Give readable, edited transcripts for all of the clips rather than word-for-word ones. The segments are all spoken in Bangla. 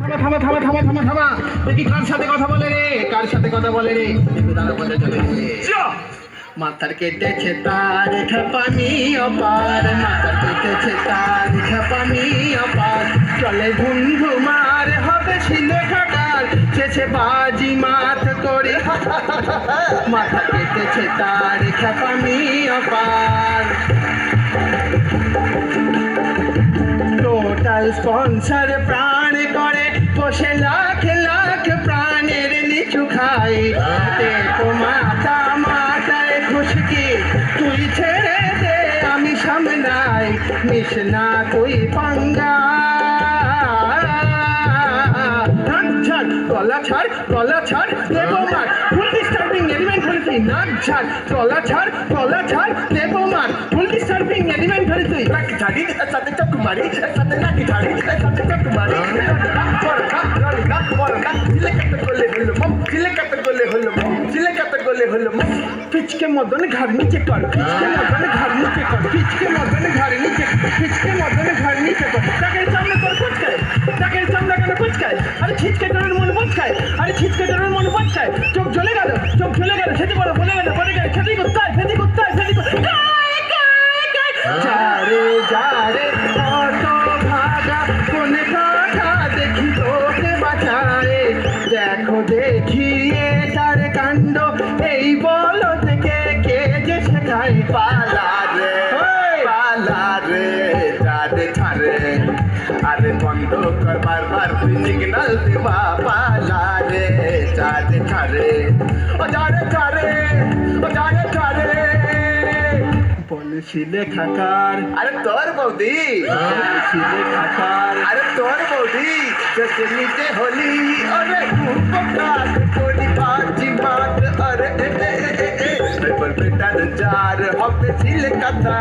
থামা থামা থামা থামা থামা থামা দেখি কার সাথে কথা বলে রে, কার সাথে কথা বলে রে, দাদা বলে চলে মাথার কেটেছে তার খেপানি অপার, মাথার কেটেছে তার খেপানি অপার, চলে ঘুমঘুমার হবে ছিলে খাটার, চেছে বাজি মাথ করে মাথা কেটেছে তার খেপানি অপার। টোটাল স্পন্সর প্রাণ করে বসে লাখ লাখ প্রাণের লিচু খাই, দেখো মাথা মাথায় খুশকি তুই ছেড়ে দে আমি সামলাই, মিশ না তুই পাঙ্গা গলা ছাড় দেবো মার, ফুল ডিস্টার্বিং এলিমেন্ট হলে নাক ছাড়, গলা ছাড় দেবো মার, ফুল ডিস্টার্বিং এলিমেন্ট হলে তুই নাক ছাড়ি সাথে চকুমারি সাথে নাকি ছাড়ি সাথে চকুমারি পিচকে মদন ঘর নিচে কর, পিচকে মদন ঘর নিচে কর, পিচকে মদন ঘর নিচে, পিচকে মদন ঘর নিচে কর, টাকের সামনে তোর পুচকায়, টাকের সামনে কেন পুচকায়, আরে ছিচকে তোর মন পুচকায়, আরে ছিচকে তোর মন পুচকায়, চোখ জ্বলে গেল সেটি বড় বলে গেল সেটি কোথায় যারে কত ভাগা কোন কথা দেখি তোকে বাঁচায়, দেখো দেখিয়ে তার কাণ্ড এই বল থেকে কে যে শেখায়, পালা রে যারে ছাড়ে, আরে বন্ধ কর বারবার তুই সিগন্যাল দিবা, পালা রে যারে ছাড়ে, ও যারে ছাড়ে বলছিলে খাকার, আরে তোর বৌদি বলছিলে খাকার, আরে তোর বৌদি নিতে হলি, আরে উপকার কোনি বাজি মাত, আরে বেটার যার হবে ছিলে কথা,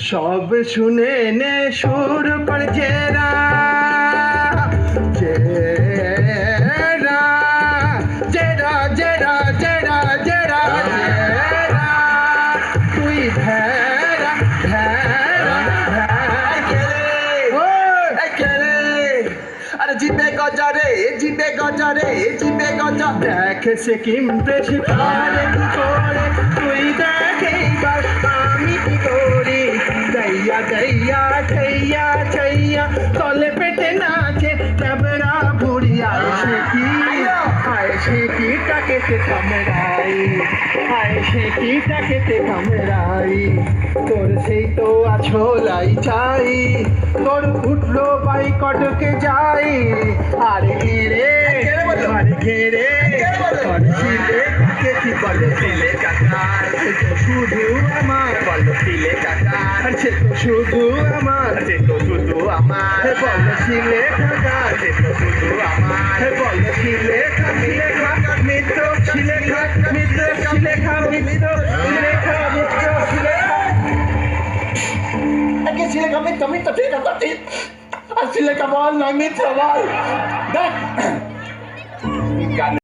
সব শুনে নে সুর কর জেরা জেরা জেরা জেরা জেরা জেরা তুই ভেরা ভেরা ভেরা, আরে জিবে গজারে জিবে গজা, দেখ সে কিমপ্রেস করে কি করে, তুই দেখ এইবার আমি কি করি, দইয়া দইয়া ঠইয়া ঠইয়া তলে পেটে নাচে ক্যামেরা ভুড়ি, আয় সে কি টাকেতে কামড়াই, আয় সে কি টাকেতে কামড়াই, তোর সেই তো আছোলাই চাই, তোর উঠলো বাই কটকে যাই, আর ঘেরে কেটি বলে ছিলে কাকার, শুধু আমার বলো ছিলে কাকার, সে তো শুধু আমার বলো ছিলে কাকার, সে তো শুধু আমার বলো ছিলে মিত্র ছিলে মিত্র ঠিক আছে, আর ছিলে বল না মিত্র বল দেখ